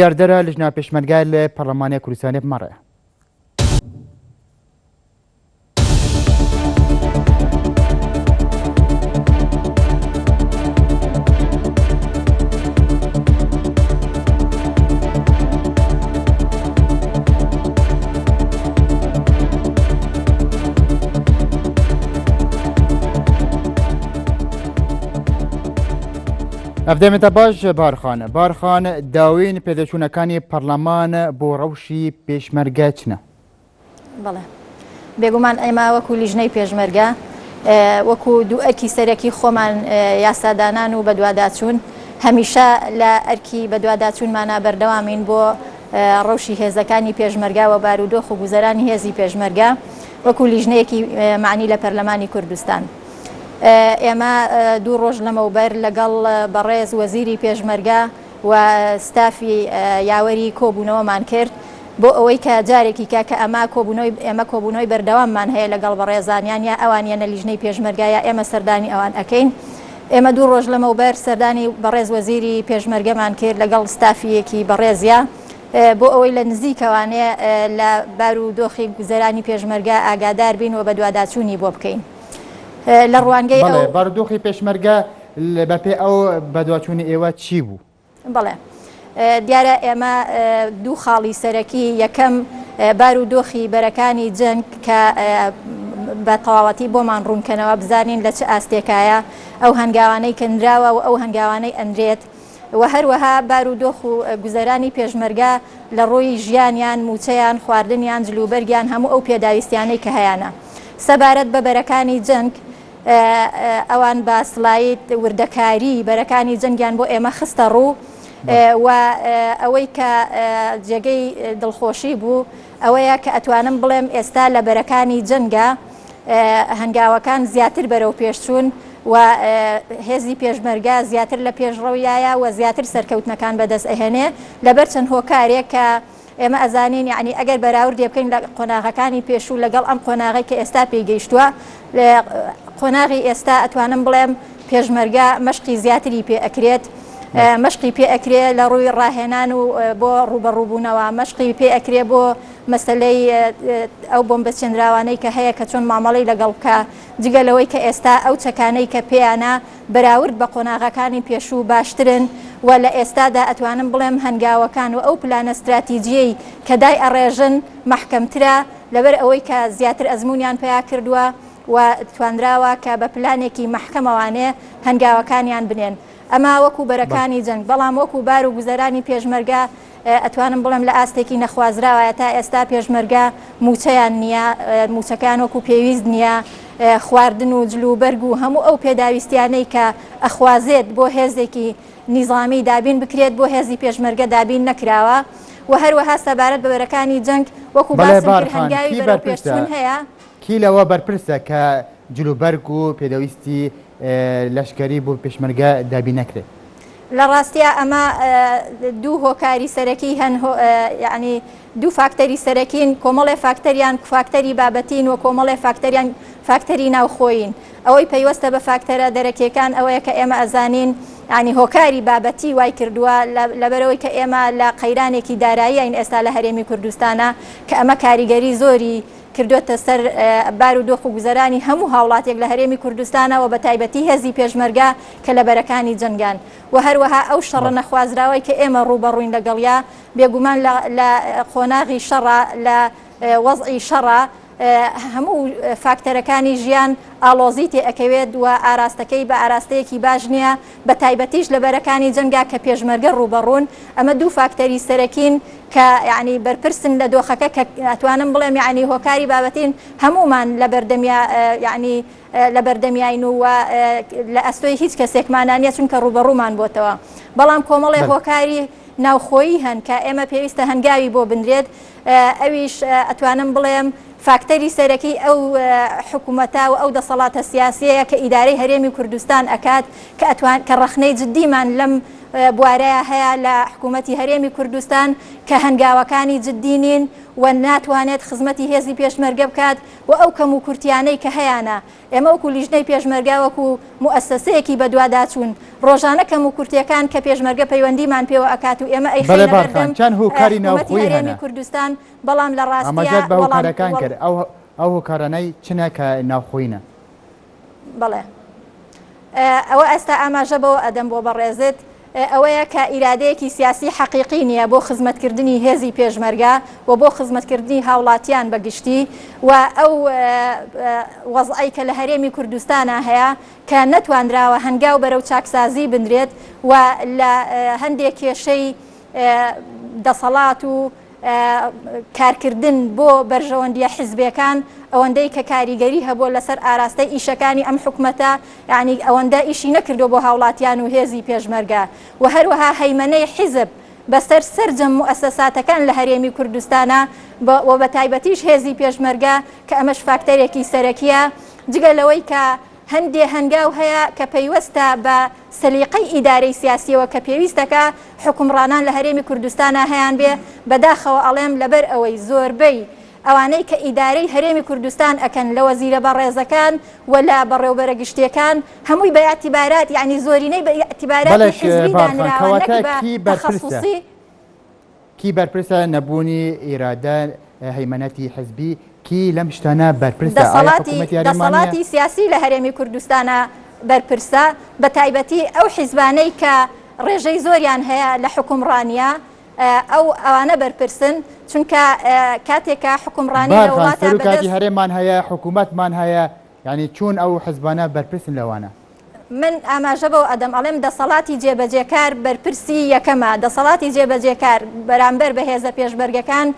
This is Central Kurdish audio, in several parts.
یاردەرە لژنا پێشمەرگای لە پەرلەمانی کوردستانی بمەڕێ. ئەفدەمێتە باش بارخان داوین پێدەچوونەکانی پەرلەمان بۆ ڕەوشی پێشمەرگە چنە؟ بەڵێ بێگومان ئێمە وەکو لیژنەی پێشمەرگە وەکو دوو ئەرکی سەرەکی خۆمان یاسادانان و بەدواداچوون هەمیشە لە ئەرکی بەدواداچوونمانە بەردەوامین بۆ ڕەوشی هێزەکانی پێشمەرگا و بارودۆخ و گوزەرانی هێزی پێشمەرگە وەکو لیژنەیەکی معنی لە پەرلەمانی کوردستان. ئێمە دوو ڕۆژ لەمەوبەر لەگەڵ بەڕێز وەزیری پێشمەرگە و ستافی یاوەری کۆبوونەوەمان کرد بۆ ئەوەی کە جارێکی کە ئێمە کۆبوونەوەی بەردەواممان هەیە لەگەڵ بەڕێزانیان یا ئەوانیانە لیژنەی پێشمەرگایە ئێمە سەردانی ئەوان ئەەکەین. ئێمە دوو ڕۆژ لەمەوبەر سەردانی بەڕێز وەزیری پێشمەرگەمان کرد لەگەڵ ستافیەکی بەڕێزیە بۆ ئەوەی لە نزیکەوانەیە لە بارودۆخی گوزەرانی پێشمەرگە ئاگادار بین و بەدواداچوونی بۆ بکەین. لە ڕوانگەی بارودۆخی پێشمەرگە بەپێ ئەو بەدواچوونی ئێوە چی بوو؟ بەڵێ دیارە ئێمە دوو خاڵی سەرەکی یەکەم بارودۆخی بەرەکانی جەنگ کە بە تەواوەتی بۆمان ڕوونکەنەوە بزانین لە چه ئاستێکایە ئەو هەنگاوانەی کەندراوە و ئەو هەنگاوانەی ئەندرێت و هەروەها بارودۆخ و گوزەرانی پێشمەرگە لە ڕۆی ژیانیان موچەیان خواردنیان جلوبەرگیان هەموو ئەو پێداویستیانەی کە هەیەە سەبارەت بە بەرەکانی جەنگ ئەوان بە سڵایت وردەکاری بەرەکانی جەنگیان بۆ ئێمە خستە ڕوو و ئەوەی کە جێگەی دڵخۆشی بوو ئەوەیە کە ئەتوانم بڵێم ئێستا لە بەرەکانی جەنگە هەنگاوەکان زیاتر بەرەو پێشچوون و هێزی پێشمەرگە زیاتر لە پێشڕەویایە و زیاتر سەرکەوتنەکان بەدەست ئەهێنێ لەبەر چەند هۆکارێک کە ئێمە ئەزانین یعنی ئەگەر بەراوردی بکەین لە قۆناغەکانی پێشوو لەگەڵ ئەم قۆناغی کە ئێستا پێیگەیشتووە لە قۆناغی ئێستا ئەتوانم بڵێم پێشمەرگە مەشقی زیاتری پێ ئەکرێت مەشقی پێ ئەکرێ لە ڕووی ڕاهێنان و بۆ ڕوبەڕووبوونەوە مەشقی پێ ئەکرێ بۆ مەسلەی ئەو بۆمبە چێنراوانەی کە هەیە کە چۆن مامەڵی لەگەڵ کە جگەلەوەی کە ئێستا ئەو چەکانەی کە پێیانە بەراورد بە قۆناغەکانی پێشوو باشترن و لە ئێستادا ئەتوانم بڵێم هەنگاوەکان و ئەو پلانە استراتیجیەی کە دای ئەڕێژن محکەمترە لەبەر ئەوەی کە زیاتر ئەزمونیان پیا کردووە و توانراوە کە بە پلانێکی محکەمەوانێ هەنگاوەکانیان بنێن. ئەما وەکو بەرەکانی جەنگ بەڵام وەکو بار و گوزەرانی پێشمەرگە ئەتوانم بڵێم لە ئاستێکی نەخوازراوە تا ئێستا پێشمەرگە موچەیان نییە موچەکان وەکو پێویست نییە خواردن و جلوبەرگ و هەموو ئەو پێداویستیانەی کە ئەخوازێت بۆ هێزێکی نیزامی دابین بکرێت بۆ هێزی پێشمەرگە دابین نەکراوە و هەروەها سەبارەت بە بەرەکانی جەنگ وەکو باسم هەنگاوی بەرەو پێشچوون هەیە کی لەوە بەرپرسە کە جلوبەرگ و پێدەویستی لەشکری بۆ پێشمەرگە دابین نەکرێت. لە ڕاستیە ئەمە دوو هۆکاری سەرەکی هەن یعنی دوو فاکتەری سەرەکین کۆمەڵێ فاکتەریان فاکتەری بابەتین و کۆمەڵێ فاکتەریان فاکتەری ناوخۆین ئەوەی پەیوەستە بە فاکتەرە دەرەکیەکان ئەوەیە کە ئێمە ئەزانین ینی هۆکاری بابەتی وای کردووە لەبەرەوەی کە ئێمە لە قەیرانێکی دارایی این ئێستا لە هەرێمی کوردستانە کە ئەمە کاریگەری زۆری کردوتە سەر بارودۆخ و گوزەرانی هەموو هاوڵاتێک لە هەرێمی کوردستانەوە بە تایبەتی هێزی پێشمەرگە کە لە بەرەکانی جەنگان و هەروەها ئەو شەڕە نەخوازراوەی کە ئێمە ڕوبەڕووین لەگەڵیا بێگومان لە قۆناغی شەڕە لە وەزعی شەڕە هەموو فاکتەرەکانی ژیان ئالۆزی تێ ئەکەوێت و ئاراستەکەی بە ئاراستەیەکی باش نییە بە تایبەتیش لە بەرەکانی جەنگا کە پێشمەرگە ڕوبەڕوون ئەمە دوو فاکتەری سەرەکین کە یعنی بەرپرسن لە دۆخەکە کە ئەتوانم بڵێم یعنی هۆکاری بابەتین هەمومان لە بەردەمیا یعنی لە بەردەمیاین و لە ئەستۆی هیچ کەسێکمانانیە چونکە ڕوبەڕوومان بۆتەوە بەڵام کۆمەڵێ هۆکاری ناوخۆیی هەن کە ئێمە پێویستە هەنگاوی بۆ بنرێت ئەویش ئەتوانم بڵێم فاکتەری سەرەکی ئەو حکوومەتە و ئەو دەسەڵاتە سیاسیەیە کە ئیدارەی هەرێمی کوردستان ئەکات کە ڕەخنەی جددیمان لەم بوارەیە هەیە لە حکوومەتی هەرێمی کوردستان کە هەنگاوەکانی جددینین و ناتوانێت خزمەتی هێزی پێشمەرگە بکات و ئەو کەم و کورتیانەی کە هەیەە ئێمە وەکو لیژنەی پێشمەرگا وەکو موسسەسەیەکی بەدواداچوون ڕۆژانە کەم و کورتیەکان کە پێشمەرگە پەیوەندیمان پێوە ئەکات و ئێمە ئەی چەند هۆکاری ناوخۆیی هەیە کوردستان بەڵام لە ڕاستیە بە هۆکارەکان کرد ئەو هۆکارانەی چنە کە ناوخۆینە بەڵێ ئەوە ئێستا ئاماژە بەوە ئەدەم بۆ بەڕێزت ئەوەیە کە ئیرادەیەکی سیاسی حەقیقی نییە بۆ خزمەتکردنی هێزی پێشمەرگا و بۆ خزمەتکردنی هاوڵاتیان بەگشتی و ئەو وەزعی کە لە هەرێمی کوردستانە هەیە کە نەتوانراوە هەنگاو بەرەو چاکسازی بنرێت و لە هەندێک کێشەی دەسەڵات و کارکردن بۆ بەرژەوەندیە حیزبەکان ئەوەندەی کە کاریگەری هەبوو لەسەر ئاراستەی ئیشەکانی ئەم حکومەتە یعنی ئەوەندە ئیشی نەکردو بۆ هاوڵاتیان و هێزی پێشمەرگا و هەروەها هەیمەنەی حیزب بەسەر سەرجەم موسساتەکان لە هەرێمی کوردستانە و بە تایبەتیش هێزی پێشمەرگا کە ئەمەش فاکتەرێکی سەرەکیە جگە لەوەی کە هەندێ هەنگاو هەیە کە پەیوەستە بە سەلیقەی ئیدارەی سیاسیەوە کە پێویستەکە حکومڕانان لە هەرێمی کوردستانە هەیان بێ بەداخەوە ئەڵێم لەبەر ئەوەی زۆربەی ئەوانەی کە ئیدارەی هەرێمی کوردستان ئەکەن لە وەزیرە بەڕێزەکان و لە بەڕێوەبەرە گشتیەکان هەمووی بە ئەعتیبارات یعنی زۆرینەی بە ئەعتیباراتی حیزبی دانراوە نەک بە تەخەسوسی کی بەرپرسە نەبوونی ئیرادە هەیمەنەتی حیزبی کی لەم شتانە بەرپرسە دەسەڵاتی سیاسی لە هەرێمی کوردستانە بەرپرسە بە تایبەتی ئەو حیزبانەی کە ڕێژەی زۆریان هەیە لە حکومڕانیە ئەوانە بەرپرسن چونکە کاتێکە حکومڕانی لە وڵاتە هەرێمان هەیە حکوومەتمان هەیە ینی چون ئەو حیزبانە بەرپرسن لەوانە من ئاماژە بەو ئەدەم ئەڵێم دەسەڵاتی جێبەجێکار بەرپرسی یەکەمە دەسەڵاتی جێبەجێکار بەرامبەر بە هێزە پێشمەرگەکان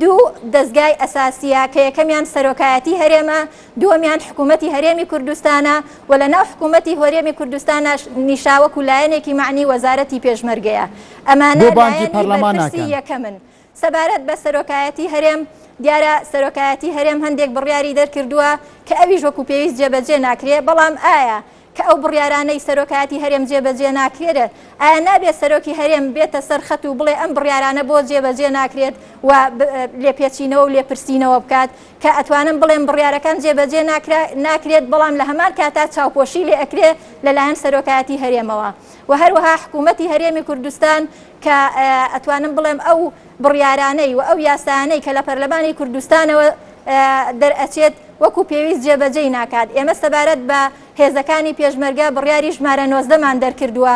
دوو دەستگای ئەساسیە کە یەکەمیان سەرۆکایەتی هەرێمە دووەمیان حکوومەتی هەرێمی کوردستانە و لە ناو حکوومەتی هەرێمی کوردستانە نیشاوەکو لایەنێکی معنی وەزارەتی پێشمەرگەیە ئەمانە بەرپرسی یەکەمن سەبارەت بە سەرۆکایەتی هەرێم دیارە سەرۆکایەتی هەرێم هەندێک بڕیاری دەرکردووە کە ئەویش وەکو پێویست جێبەجێ ناکرێت بەڵام ئایا کە ئەو بڕیارانەی سەرۆکایەتی هەرێم جێبەجێ ناکرێت ئایا نابێت سەرۆکی هەرێم بێتە سەرخەت و بڵێ ئەم بڕیارانە بۆ جێبەجێ ناکرێت و لێپێچینەوە و لێپرسینەوە بکات کە ئەتوانم بڵێم بڕیارەکان جێبەجێ ناکرێت بەڵام لە هەمان کاتا چاوپۆشی لێ ئەکرێت لەلایەن سەرۆکایەتی هەرێمەوە و هەروەها حکوومەتی هەرێمی کوردستان کە ئەتوانم بڵێم ئەو بڕیارانەی و ئەو یاسانەی کە لە پەرلەمانی کوردستانەوە دەرئەچێت وەکو پێویست جێبەجێی ناکات ئێمە سەبارەت بە هێزەکانی پێشمەرگە بڕیاری ژمارە 19مان دەرکردووە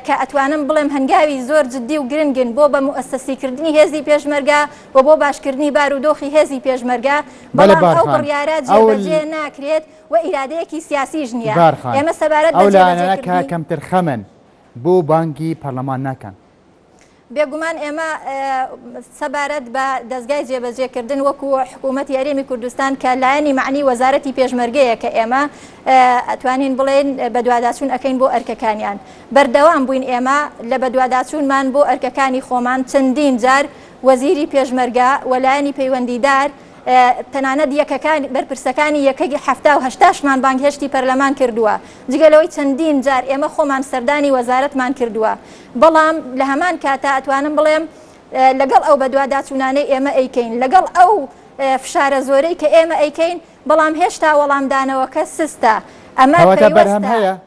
کە ئەتوانم بڵێم هەنگاوی زۆر جددی و گرنگن بۆ بە موسسیکردنی هێزی پێشمەرگە و بۆ باشکردنی بارودۆخی هێزی پێشمەرگە بەڵام ئەو بڕیارە جێبەجێ ناکرێت و ئیرادەیەکی سیاسیش نییە ئێمە سەبارەت بە جێبەجێکردنی کەمتر خەمن بۆ بانکی پەرلەمان ناکەن بێگومان ئێمە سەبارەت بە دەستگای جێبەجێکردن وەکو حکوومەتی هەرێمی کوردستان کە لایەنی معنی وەزارەتی پێشمەرگەیە کە ئێمە ئەتوانین بڵێن بە دوواداچوون ئەەکەین بۆ ئەرکەکانیان بەردەوام بووین ئێمە لە بە دوواداچوونمان بۆ ئەرکەکانی خۆمان چەندین جار وەزیری پێشمەرگە و لایەنی پەیوەندیدار تەنانەت یەکەکان بەرپرسەکانی یەکەی هەفتا و هەشتاشمان بانگهێشتی پەرلەمان کردووە جگەلەوەی چەندین جار ئێمە خۆمان سەردانی وەزارەتمان کردووە بەڵام لە هەمان کاتا ئەتوانم بڵێم لەگەڵ ئەو بەدواداچوونانەی ئێمە ئەیکەین لەگەڵ ئەو فشارە زۆرەی کە ئێمە ئەیکەین بەڵام هێشتا وەڵامدانەوەکە سستە ئەمە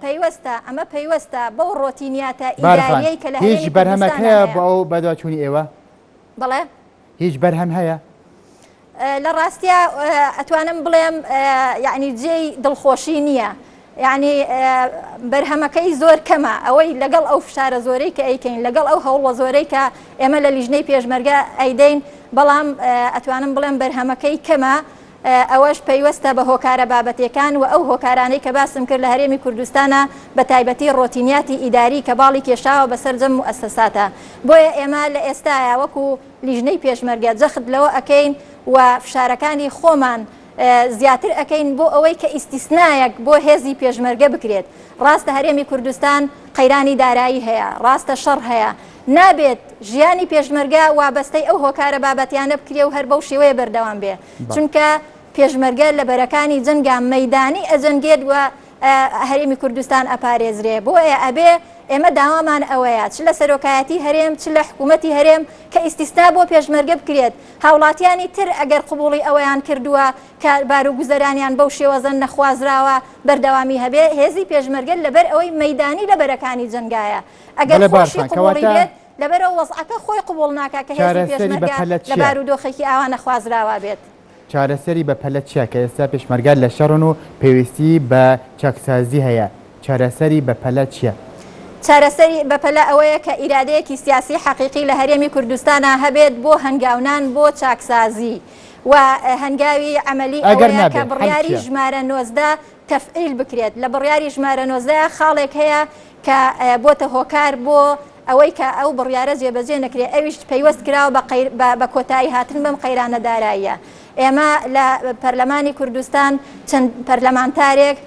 پەیوەستە ئەمە پەیوەستە بەو ڕۆتینیاتە ئیداریەی کە لە هیچ بەرهەمەک هەیە بۆ ئەو بەدواداچوونی ئێوە بەڵێ هیچ بەرهەم هەیە لە ڕاستیە ئەتوانم بڵێم یعنی جێی دڵخۆشی نییە یعنی بەرهەمەکەی زۆر کەمە ئەوەی لەگەڵ ئەو فشارە زۆرەی کە ئەیکەین لەگەڵ ئەو هەوڵە زۆرەی کە ئێمە لە لیژنەی پێشمەرگە ئەیدەین بەڵام ئەتوانم بڵێم بەرهەمەکەی کەمە ئەوەش پەیوەستە بە هۆکارە بابەتەکان و ئەو هۆکارانەی کە باسم کرد لە هەرێمی کوردستانە بە تایبەتی ڕۆتینیاتی ئیداری کە باڵی کێشاوە بەسەر جەم موسساتە بۆیە ئێمە لە ئێستاە وەکو لیژنەی پێشمەرگە جەخت لەوە ئەەکەین و فشارەکانی خۆمان زیاتر ئەەکەین بۆ ئەوەی کە ئیسیسنایەک بۆ هێزی پێشمەرگە بکرێت ڕاستە هەرێمی کوردستان قەیرانی دارایی هەیە ڕاستە شەڕ هەیە نابێت ژیانی پێشمەرگە وابەستەی ئەو هۆکارە بابەتیانە بکرێ و هەر بەو شێوەیە بەردەوام بێ چونکە پێشمەرگە لە بەرەکانی جەنگا مەیدانی ئەجەنگێت و هەرێمی کوردستان ئەپارێزرێ بۆیە ئەبێ ئێمە داوامان ئەوەیە چ لە سەرۆکایەتی هەرێم چ لە حکوومەتی هەرێم کە ئیسیستا بۆ پێشمەرگە بکرێت هاوڵاتیانی تر ئەگەر قبوڵی ئەوەیان کردووە کە بارودۆزەرانیان بەو شێوەزە نەخوازراوە بەردەوامی هەبێ هێزی پێشمەرگە لەبەر ئەوەی مەیدانی لە بەرەکانی جەنگایە ئەگەر خۆشی قبوڵی بێت لەبەرەوە وەزعەکە خۆی قبوڵ ناکە کە هێزی پێشمەرگە لە بارودۆخێکی ئاوا نەخوازراوە بێت. چارەسەری بە پەلە چیە کە ئێستا پێشمەرگە لە شەڕن و پێویستی بە چاکسازی هەیە چارەسەری بە پەلە چییە؟ چارەسەری بەپەلە ئەوەیە کە ئیرادەیەکی سیاسی حەقیقی لە هەرێمی کوردستانە هەبێت بۆ هەنگاونان بۆ چاکسازی و هەنگاوی عملی ئەوەیە کە بڕیاری ژمارە 19 تەفعیل بکرێت لە بڕیاری ژمارە 19 خاڵێک هەیە کە بۆتە هۆکار بۆ ئەوەی کە ئەو بڕیارە جێبەجێ نەکرێت ئەویش پەیوەست کراوە بە کۆتایی هاتن بەم قەیرانە داراییە. ئێمە لە پەرلەمانی کوردستان چەند پەرلەمانتارێک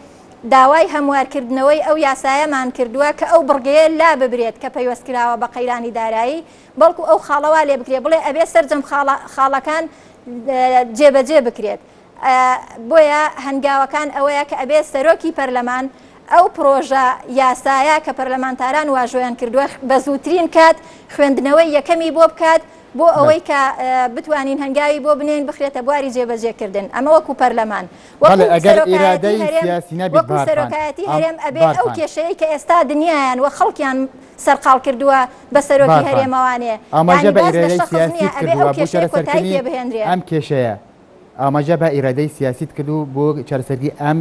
داوای هەموارکردنەوەی ئەو یاسایەمان کردووە کە ئەو بڕگەیە لا ببرێت کە پەیوەست کراوە بە قەیرانی دارایی بەڵکو ئەو خاڵەوا لێ بکرێت بڵێ ئەبێ سەرجەم خاڵەکان جێبەجێ بکرێت. بۆیە هەنگاوەکان ئەوەیە کە ئەبێ سەرۆکی پەرلەمان ئەو پرۆژە یاسایە کە پەرلەمانتاران واژۆیان کردووە بە زووترین کات خوێندنەوەی یەکەمی بۆ بکات بۆ ئەوەی کە بتوانین هەنگاوی بۆ بنین بخرێتە بواری جێبەجێکردن ئەمە وەکو پەرلەمان وەکو سەرۆکایەتی هەرێم ئەبێ ئەو کێشەیە کە ئێستا دنیایان و خەڵکیان سەرقاڵ کردووە بە سەرۆکی هەرێمەوانێ ئاماژە بە ئیرادەی سیاسی کردووە بۆ چارەسەرکردنی ئەم کێشەیە ئاماژە بە ئیرادەی سیاسیت کردو بۆ چارەسەرکردنی ئەم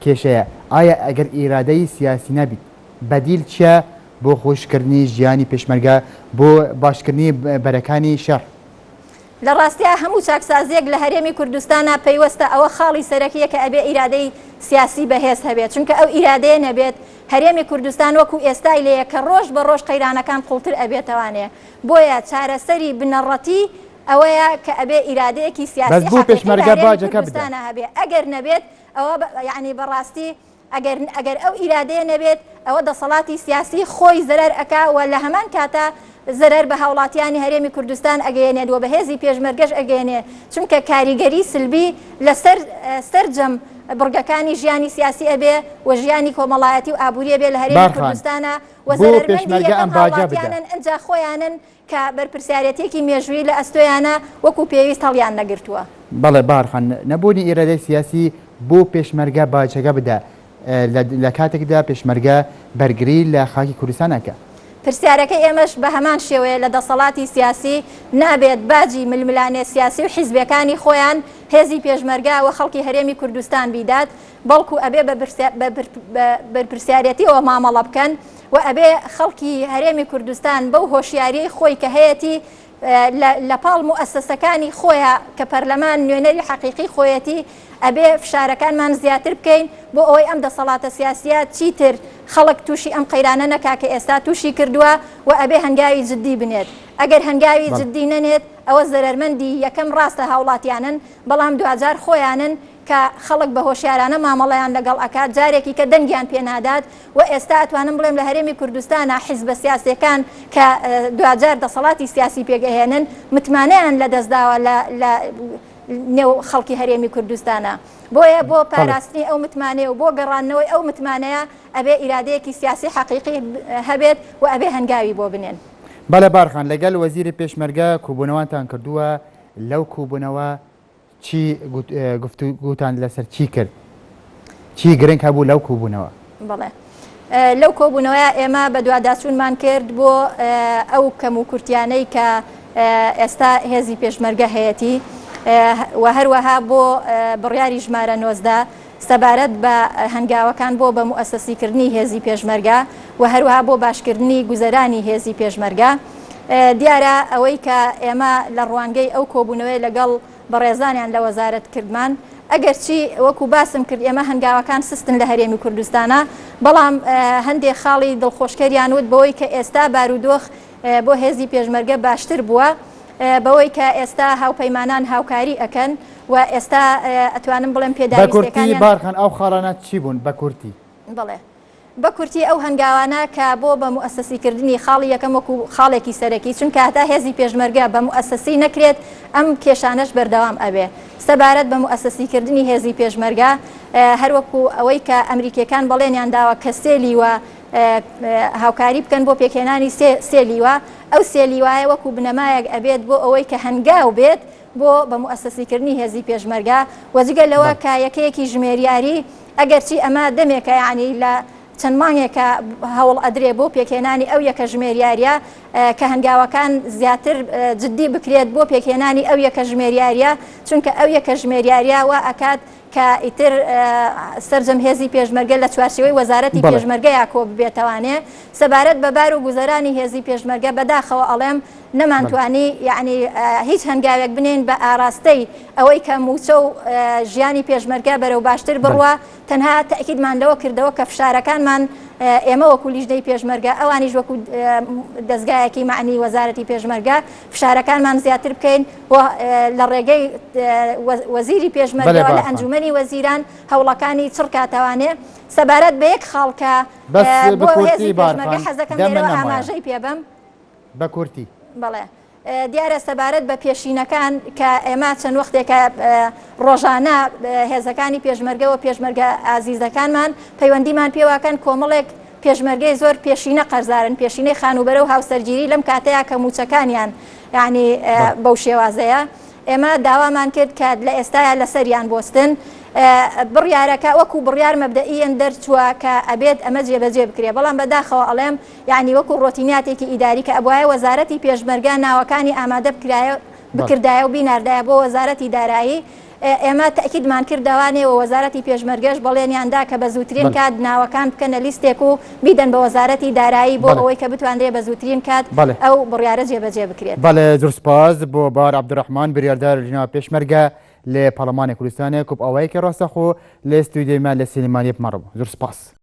کێشەیە ئایا ئەگەر ئیرادەی سیاسی نەبیت بەدیل چیە بۆ خۆشکردنی ژیانی پێشمەرگە بۆ باشکردنی بەرەکانی شەڕ؟ لە ڕاستیە هەموو چاکسازیەک لە هەرێمی کوردستانە پەیوەستە ئەوە خاڵی سەرەکیە کە ئەبێ ئیرادەی سیاسی بەهێز هەبێت چونکە ئەو ئیرادەیە نەبێت هەرێمی کوردستان وەکو ئێستای لەیە کە ڕۆژ بە ڕۆژ قەیرانەکان قوڵتر ئەبێتەوانێ بۆیە چارەسەری بنەڕەتی ئەوەیە کە ئەبێ ئیرادەیەکی سیاسی پێشمەرگە باجەکە بدەن هەبێ ئەگەر نەبێت ئەوە یعنی بەڕاستی ئەگەر ئەو ئیرادەیە نەبێت ئەوە دەسەڵاتی سیاسی خۆی زەرەر ئەکا و لە هەمان کاتە زەرەر بە هاوڵاتیانی هەرێمی کوردستان ئەگەیەنێت و بە هێزی پێشمەرگەش ئەگەیەنێ چونکە کاریگەری سلبی لەسەر سەرجەم بڕگەکانی ژیانی سیاسی ئەبێ و ژیانی کۆمەڵایەتی و ئابووریە بێ لە هەرێمی کوردستانە و زەرمەندی یەکەم هاوڵاتیانن ئەنجا خۆیانن کە بەرپرسیارەتێکی مێژووی لە ئەستۆیانە وەکو پێویست هەڵیان نەگرتووە. بەڵێ بارخان نەبوونی ئیرادەی سیاسی بۆ پێشمەرگە باجەکە بدە لە کاتێکدا پێشمەرگە بەرگری لە خاکی کوردستانەکە. پرسیارەکە ئێمەش بە هەمان شێوەیە لە دەسەڵاتی سیاسی نابێت باجی ململانێ سیاسی و حیزبەکانی خۆیان هێزی پێشمەرگە و خەڵکی هەرێمی کوردستان بیدات بەڵکو ئەبێ بەرپرسیارەتی ئەوە مامەڵە بکەن و ئەبێ خەڵکی هەرێمی کوردستان بەو هۆشیاری خۆی کە هەیەی لە پاڵ موسسەکانی خۆیە کە پەرلەمان نوێنەری حەقیقی خۆیەتی ئەبێ فشارەکانمان زیاتر بکەین بۆ ئەوەی ئەم دەسەڵاتە سیاسیە چیتر خەڵک تووشی ئەم قەیرانە نەکا کە ئێستا تووشی کردووە و ئەبێ هەنگاوی جددی بنێت ئەگەر هەنگاوی جددی نەنێت ئەوە زەرمەندی یەکەم ڕاستە هاوڵاتیانن بەڵام دوجار خۆیانن کە خەڵک بە هۆشیارانە مامەڵەیان لەگەڵ ئەکات جارێکی کە دەنگیان پێنادات و ئێستا ئەتوانم بڵێم لە هەرێمی کوردستانە حیزبە سیاسەکان کە دوجار دەسەڵاتی سیاسی پێگەهێنن متمانەیان لە دەستداوە لە نێو خەڵکی هەرێمی کوردستانە بۆیە بۆ پاراستنی ئەو متمانەیە و بۆ گەڕانەوەی ئەو متمانەیە ئەبێ ئیرادەیەکی سیاسی حەقیقی هەبێت و ئەبێ هەنگاوی بۆ بنێن. بەڵێ بارخان لەگەڵ وەزیری پێشمەرگە کوبوونەوەتان کردووە لەو کوبوونەوە چی گوتان لەسەر چی کرد چی گرنگ هەبوو لەو کوبوونەوە؟ بەڵێ لەو کۆبوونەوە ئێمە بە دوواداچوونمان کرد بۆ ئەو کەم و کورتیانەی کە ئێستا هێزی پێشمەرگە هەیەی و هەروەها بۆ بڕیاری ژمارە 19 سەبارەت بە هەنگاوەکان بۆ بە موسسیکردنی هێزی پێشمەرگە و هەروەها بۆ باشکردنی گوزەرانی هێزی پێشمەرگە دیارە ئەوەی کە ئێمە لە ڕوانگەی ئەو کۆبوونەوەی لەگەڵ بەڕێزانیان لە وەزارەت کردمان ئەگەرچی وەکو باسم کرد ئێمە هەنگاوەکان سستن لە هەرێمی کوردستانە بەڵام هەندێک خاڵی دڵخۆشکەریان وت بەوەی کە ئێستا بارودۆخ بۆ هێزی پێشمەرگە باشتر بووە بەوەی کە ئێستا هاوپەیمانان هاوکاری ئەکەن و ئێستا ئەتوانم بڵێم پێداویستەکانی بارخان ئەو خاڵانە چی بوون بە کورتی؟ بڵێ بە کورتی ئەو هەنگاوانە کە بۆ بە موسسیکردنی خاڵی یەکەم وەکو خاڵێکی سەرەکی چونکە هەتا هێزی پێشمەرگە بە موسسی نەکرێت ئەم کێشانەش بەردەوام ئەبێ سەبارەت بە موسسیکردنی هێزی پێشمەرگە هەروەکو ئەوەی کە ئەمریکیەکان بەڵێنیان داوە کە سێلی و هاوکاری بکەن بۆ پێکهێنانی سێ لیوە ئەو سێ لیوایە وەکو بنەمایەک ئەبێت بۆ ئەوەی کە هەنگاو بێت بۆ بە موسسەسیکردنی هێزی پێشمەرگە وەجگە لەوە کە یەکەیەکی ژمێریاری ئەگەرچی ئەمە دەمێکە یعنی لە چەند مانگێکە هەوڵ ئەدرێ بۆ پێکهێنانی ئەو یەکە ژمێریاریە کە هەنگاوەکان زیاتر جددی بکرێت بۆ پێکهێنانی ئەو یەکە ژمێریاریە چونکە ئەو یەکە ژمێریاریە وا ئەکات کە ئیتر سەرجەم هێزی پێشمەرگە لە چوارچێوەی وەزارەتی پێشمەرگەیە کۆ ببێتەوانێ سەبارەت بە بار و گوزەرانی هێزی پێشمەرگە بەداخەوە ئەڵێم نەمانتوانی یعنی هیچ هەنگاوێک بنین بە ئاراستەی ئەوەی کە موچە و ژیانی پێشمەرگە بەرەو باشتر بڕوە تەنها تەکیدمان لەوە کردەوە کە فشارەکانمان ئێمە وەکو لیژنەی پێشمەرگە ئەوانیش وەکو دەستگایەکی معنی وەزارەتی پێشمەرگە فشارەکانمان زیاتر بکەین لە ڕێگەی وەزیری پێشمەرگەوە لە ئەنجومەنی وەزیران هەوڵەکانی چڕکاتەوانێ سەبارەت بە یەک خاڵکە بۆ هێزی پێشمەرگە حەزەکەم لێرەوە ئاماژەی پێبم بە کورتی بەڵێ دیارە سەبارەت بە پێشینەکان کە ئێمە چەند وەختێکە ڕۆژانە هێزەکانی پێشمەرگەوە پێشمەرگە ئازیزەکانمان پەیوەندیمان پێواکەن کۆمەڵێک پێشمەرگەی زۆر پێشینە قەرزارن پێشینەی خانوبەرە و هاوسەرگیری لەم کاتەیە کە موچەکانیان یعنی بەو شێوازەیە ئێمە داوامان کرد کە لە ئێستاە لەسەریان بۆستن بڕیارەکە وەکو بڕیار مەبدەئیەن دەرچووە کە ئەبێت ئەمە جێبەجێ بکرێ بەڵام بەداخەوە ئەڵێم یعنی وەکو ڕۆتیناتێکی ئیداری کە ئەبوایە وەزارەتی پێشمەرگە ناوەکانی ئامادە بکردایە و بیناردایە بۆ وەزارەتی دارایی ئێمە تەکیدمان کردوانێ و وەزارەتی پێشمەرگەش بەڵێنیاندا کە بە زووترین کات ناوەکان بکەنە لیستێک و بیدەن بە وەزارەتی دارایی بۆ ئەوەی کە بتوانرێ بە زووترین کات ئەو بڕیارە جێبەجێ بکرێت. بەڵێ زۆر سپاس بۆ بار عەبدوڕەحمان بریاردار ژناوە پێشمەرگە لە پەرلەمانی کوردستانê ku awayekê rastexwe lê stûdiyê me lê Silêmaniyê bimaribû. Zûr spas.